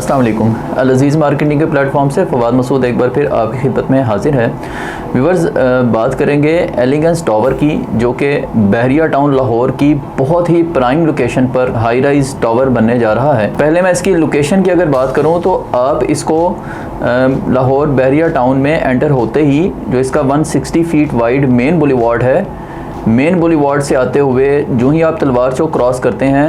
अस्सलाम वालेकुम। अल अज़ीज़ मार्केटिंग के प्लेटफॉर्म से फवाद मसूद एक बार फिर आपकी खिदमत में हाजिर है। व्यूअर्स, बात करेंगे एलिगेंस टावर की, जो कि बहरिया टाउन लाहौर की बहुत ही प्राइम लोकेशन पर हाई राइज टावर बनने जा रहा है। पहले मैं इसकी लोकेशन की अगर बात करूं तो आप इसको लाहौर बहरिया टाउन में एंटर होते ही जो इसका 160 फीट वाइड मेन बुलेवार्ड है, मेन बुलेवार्ड से आते हुए जो ही आप तलवार चौक क्रॉस करते हैं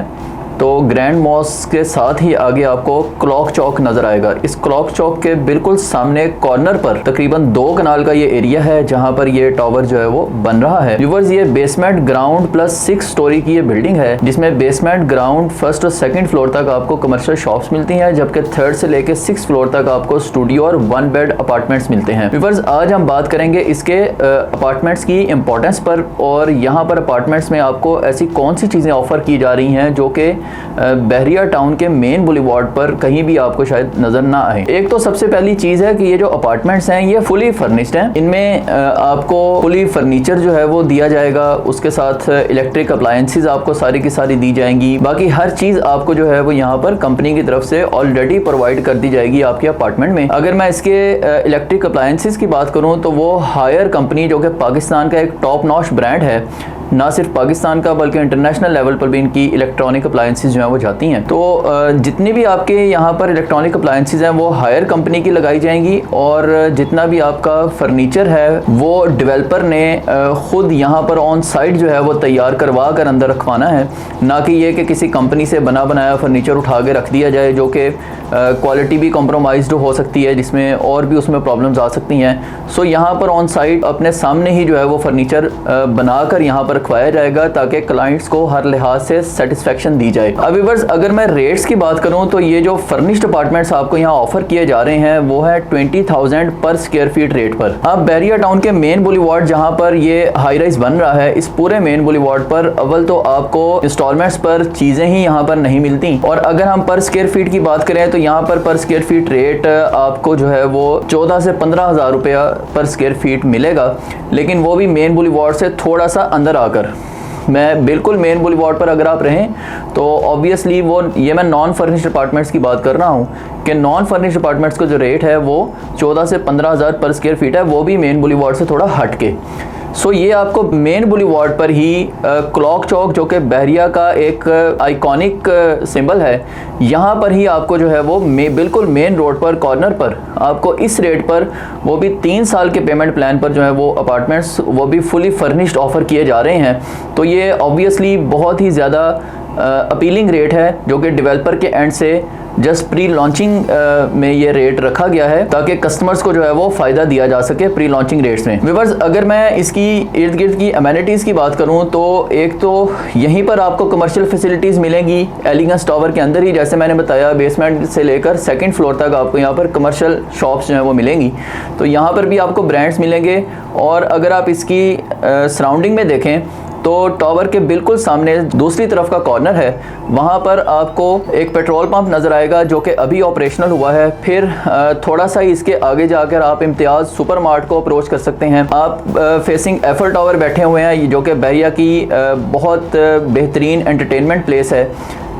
तो ग्रैंड मॉस्क के साथ ही आगे आपको क्लॉक चौक नज़र आएगा। इस क्लॉक चौक के बिल्कुल सामने कॉर्नर पर तकरीबन 2 कनाल का ये एरिया है जहां पर ये टावर जो है वो बन रहा है। व्यूअर्स, ये बेसमेंट ग्राउंड प्लस 6 स्टोरी की ये बिल्डिंग है, जिसमें बेसमेंट ग्राउंड फर्स्ट और सेकंड फ्लोर तक आपको कमर्शियल शॉप्स मिलती हैं, जबकि थर्ड से लेकर 6 फ्लोर तक आपको स्टूडियो और 1 बेड अपार्टमेंट्स मिलते हैं। व्यूअर्स, आज हम बात करेंगे इसके अपार्टमेंट्स की इंपॉर्टेंस पर, और यहाँ पर अपार्टमेंट्स में आपको ऐसी कौन सी चीज़ें ऑफर की जा रही हैं जो कि बहरिया टाउन के मेन बुलेवार्ड पर कहीं भी आपको शायद नजर ना आए। एक तो सबसे पहली चीज है कि ये जो अपार्टमेंट्स हैं ये फुली फर्निश्ड हैं। इनमें आपको फुली फर्नीचर जो है वो दिया जाएगा, उसके साथ इलेक्ट्रिक अप्लायंसेस आपको सारी की सारी दी जाएंगी। बाकी हर चीज आपको जो है वो यहाँ पर कंपनी की तरफ से ऑलरेडी प्रोवाइड कर दी जाएगी आपके अपार्टमेंट में। अगर मैं इसके इलेक्ट्रिक अप्लायंसेस की बात करूँ तो वो हायर कंपनी, जो कि पाकिस्तान का एक टॉप नॉच ब्रांड है, ना सिर्फ पाकिस्तान का बल्कि इंटरनेशनल लेवल पर भी इनकी इलेक्ट्रॉनिक अप्लायंसेस जो है वो जाती हैं। तो जितनी भी आपके यहाँ पर इलेक्ट्रॉनिक अप्लायंसेस हैं वो हायर कंपनी की लगाई जाएंगी, और जितना भी आपका फर्नीचर है वो डेवलपर ने ख़ुद यहाँ पर ऑन साइट जो है वो तैयार करवा कर अंदर रखवाना है, ना कि ये कि किसी कंपनी से बना बनाया फर्नीचर उठा के रख दिया जाए, जो कि क्वालिटी भी कॉम्प्रोमाइज़्ड हो सकती है, जिसमें और भी उसमें प्रॉब्लम्स आ सकती हैं। सो यहाँ पर ऑन साइट अपने सामने ही जो है वो फर्नीचर बनाकर यहाँ पर रखवाया जाएगा, ताकि क्लाइंट्स को हर लिहाज से सेटिस्फेक्शन दी जाए। अब व्यूअर्स, अगर मैं रेट्स की बात करूँ तो ये जो फर्निश्ड अपार्टमेंट्स आपको यहाँ ऑफर किए जा रहे हैं वो है 20,000 पर स्क्वायर फीट रेट पर। आप बहरिया टाउन के मेन बुलेवार्ड जहाँ पर ये हाई राइज बन रहा है, इस पूरे मेन बुलेवार्ड पर अव्वल तो आपको इंस्टॉलमेंट्स पर चीज़ें ही यहाँ पर नहीं मिलती, और अगर हम पर स्क्वायर फीट की बात करें तो यहाँ पर स्क्वायर फीट रेट आपको जो है वो 14 से 15,000 रुपया पर स्क्वायर फीट मिलेगा, लेकिन वो भी मेन बुलेवार्ड से थोड़ा सा अंदर आकर। मैं बिल्कुल मेन बुलेवार्ड पर अगर आप रहें तो ऑब्वियसली वो, ये मैं नॉन फर्निश्ड अपार्टमेंट्स की बात कर रहा हूँ कि नॉन फर्निश्ड अपार्टमेंट्स का जो रेट है वो 14 से 15,000 पर स्क्वायर फीट है, वो भी मेन बुलेवार्ड से थोड़ा हट के। सो ये आपको मेन बुलेवार्ड पर ही क्लॉक चौक, जो कि बहरिया का एक आइकॉनिक सिंबल है, यहाँ पर ही आपको जो है वो बिल्कुल मेन रोड पर कॉर्नर पर आपको इस रेट पर, वो भी 3 साल के पेमेंट प्लान पर जो है वो अपार्टमेंट्स वो भी फुली फर्निश्ड ऑफ़र किए जा रहे हैं। तो ये ऑब्वियसली बहुत ही ज़्यादा अपीलिंग रेट है, जो कि डेवलपर के एंड से जस्ट प्री लॉन्चिंग में ये रेट रखा गया है, ताकि कस्टमर्स को जो है वो फ़ायदा दिया जा सके प्री लॉन्चिंग रेट्स में। व्यूअर्स, अगर मैं इसकी इर्द गिर्द की अमेनिटीज़ की बात करूँ तो एक तो यहीं पर आपको कमर्शियल फैसिलिटीज़ मिलेंगी एलिगेंस टावर के अंदर ही। जैसे मैंने बताया, बेसमेंट से लेकर 2nd फ्लोर तक आपको यहाँ पर कमर्शियल शॉप्स जो हैं वो मिलेंगी, तो यहाँ पर भी आपको ब्रांड्स मिलेंगे। और अगर आप इसकी सराउंडिंग में देखें तो टावर के बिल्कुल सामने दूसरी तरफ का कॉर्नर है, वहाँ पर आपको एक पेट्रोल पंप नज़र आएगा जो कि अभी ऑपरेशनल हुआ है। फिर थोड़ा सा ही इसके आगे जाकर आप इम्तियाज़ सुपर मार्ट को अप्रोच कर सकते हैं। आप फेसिंग एफल टावर बैठे हुए हैं, जो कि बहरिया की बहुत बेहतरीन एंटरटेनमेंट प्लेस है।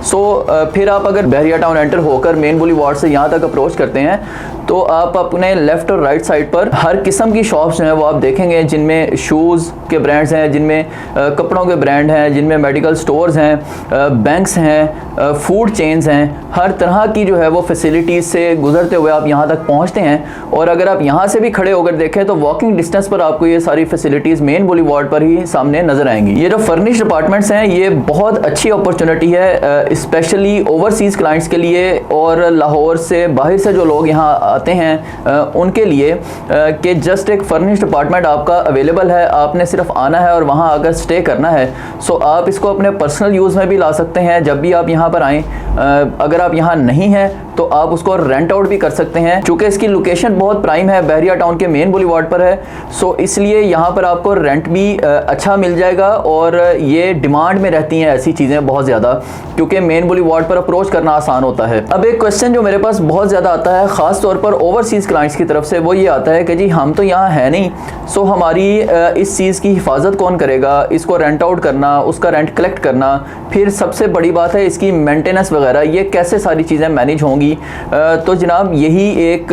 फिर आप अगर बहरिया टाउन एंटर होकर मेन बुलेवार्ड से यहाँ तक अप्रोच करते हैं तो आप अपने लेफ़्ट और राइट साइड पर हर किस्म की शॉप्स जो हैं वो आप देखेंगे, जिनमें शूज़ के ब्रांड्स हैं, जिनमें कपड़ों के ब्रांड हैं, जिनमें मेडिकल स्टोर्स हैं, बैंक्स हैं, फूड चेन्स हैं। हर तरह की जो है वो फैसिलिटीज़ से गुजरते हुए आप यहाँ तक पहुँचते हैं, और अगर आप यहाँ से भी खड़े होकर देखें तो वॉकिंग डिस्टेंस पर आपको ये सारी फैसिलिटीज़ मेन बुलेवार्ड पर ही सामने नज़र आएंगी। ये जो फर्निश्ड अपार्टमेंट्स हैं ये बहुत अच्छी अपॉर्चुनिटी है, स्पेशली ओवरसीज़ क्लाइंट्स के लिए, और लाहौर से बाहर से जो लोग यहाँ आते हैं उनके लिए, कि जस्ट एक फर्निश्ड अपार्टमेंट आपका अवेलेबल है, आपने सिर्फ आना है और वहाँ आकर स्टे करना है। सो आप इसको अपने पर्सनल यूज़ में भी ला सकते हैं जब भी आप यहाँ पर आएँ। अगर आप यहाँ नहीं हैं तो आप उसको रेंट आउट भी कर सकते हैं, चूँकि इसकी लोकेशन बहुत प्राइम है, बहरिया टाउन के मेन बुलेवार्ड पर है। सो इसलिए यहाँ पर आपको रेंट भी अच्छा मिल जाएगा, और ये डिमांड में रहती हैं ऐसी चीज़ें बहुत ज़्यादा, क्योंकि मेन बुलेवार्ड पर अप्रोच करना आसान होता है। अब एक क्वेश्चन जो मेरे पास बहुत ज़्यादा आता है, ख़ास तौर पर ओवरसीज़ क्लाइंट्स की तरफ से, वो ये आता है कि जी हम तो यहाँ है नहीं, सो हमारी इस चीज़ की हिफाजत कौन करेगा, इसको रेंट आउट करना, उसका रेंट कलेक्ट करना, फिर सबसे बड़ी बात है इसकी मेंटेनेंस वगैरह, ये कैसे सारी चीज़ें मैनेज होंगी, होगी। तो जनाब यही एक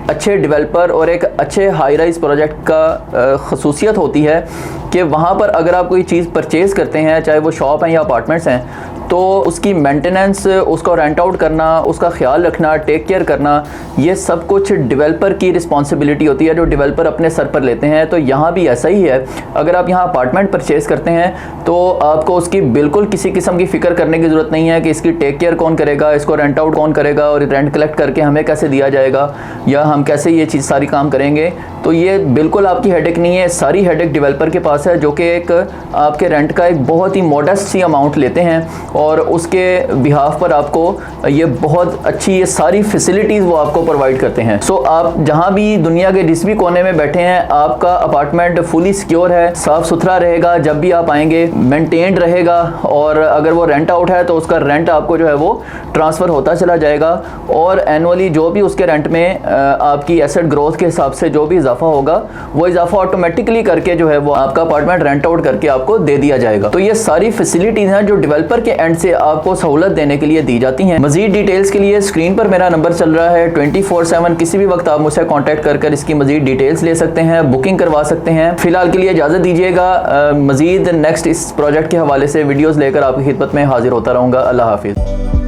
अच्छे डेवलपर और एक अच्छे हाई राइज प्रोजेक्ट का खसूसियत होती है कि वहाँ पर अगर आप कोई चीज़ परचेज़ करते हैं, चाहे वो शॉप हैं या अपार्टमेंट्स हैं, तो उसकी मेंटेनेंस, उसको रेंट आउट करना, उसका ख्याल रखना, टेक केयर करना, ये सब कुछ डेवलपर की रिस्पॉन्सिबिलिटी होती है जो डेवलपर अपने सर पर लेते हैं। तो यहाँ भी ऐसा ही है। अगर आप यहाँ अपार्टमेंट परचेज़ करते हैं तो आपको उसकी बिल्कुल किसी किस्म की फ़िक्र करने की ज़रूरत नहीं है कि इसकी टेक केयर कौन करेगा, इसको रेंट आउट कौन करेगा और रेंट कलेक्ट करके हमें कैसे दिया जाएगा या हम कैसे ये चीज़ सारी काम करेंगे। तो ये बिल्कुल आपकी हेडेक नहीं है, सारी हेडेक डेवलपर के पास है, जो कि एक आपके रेंट का एक बहुत ही मॉडेस्ट सी अमाउंट लेते हैं और उसके बिहाफ पर आपको ये बहुत अच्छी ये सारी फैसिलिटीज़ वो आपको प्रोवाइड करते हैं। सो आप जहाँ भी दुनिया के जिस भी कोने में बैठे हैं, आपका अपार्टमेंट फुली सिक्योर है, साफ़ सुथरा रहेगा, जब भी आप आएंगे मेंटेन्ड रहेगा, और अगर वो रेंट आउट है तो उसका रेंट आपको जो है वो ट्रांसफ़र होता चला जाएगा, और एनुअली जो भी उसके रेंट में आपकी एसेट ग्रोथ के हिसाब से जो भी इजाफा होगा वो इजाफा ऑटोमेटिकली करके जो है वो आपका अपार्टमेंट रेंट आउट करके आपको दे दिया जाएगा। तो ये सारी फैसिलिटीज़ हैं जो डेवलपर के एंड से आपको सहूलत देने के लिए दी जाती हैं। मजीद डिटेल्स के लिए स्क्रीन पर मेरा नंबर चल रहा है 24/7, किसी भी वक्त आप मुझसे कॉन्टैक्ट कर इसकी मजीद डिटेल्स ले सकते हैं, बुकिंग करवा सकते हैं। फिलहाल के लिए इजाज़त दीजिएगा, मजीद नेक्स्ट इस प्रोजेक्ट के हवाले से वीडियोज़ लेकर आपकी खिदमत में हाजिर होता रहूँगा। अल्लाह हाफिज़।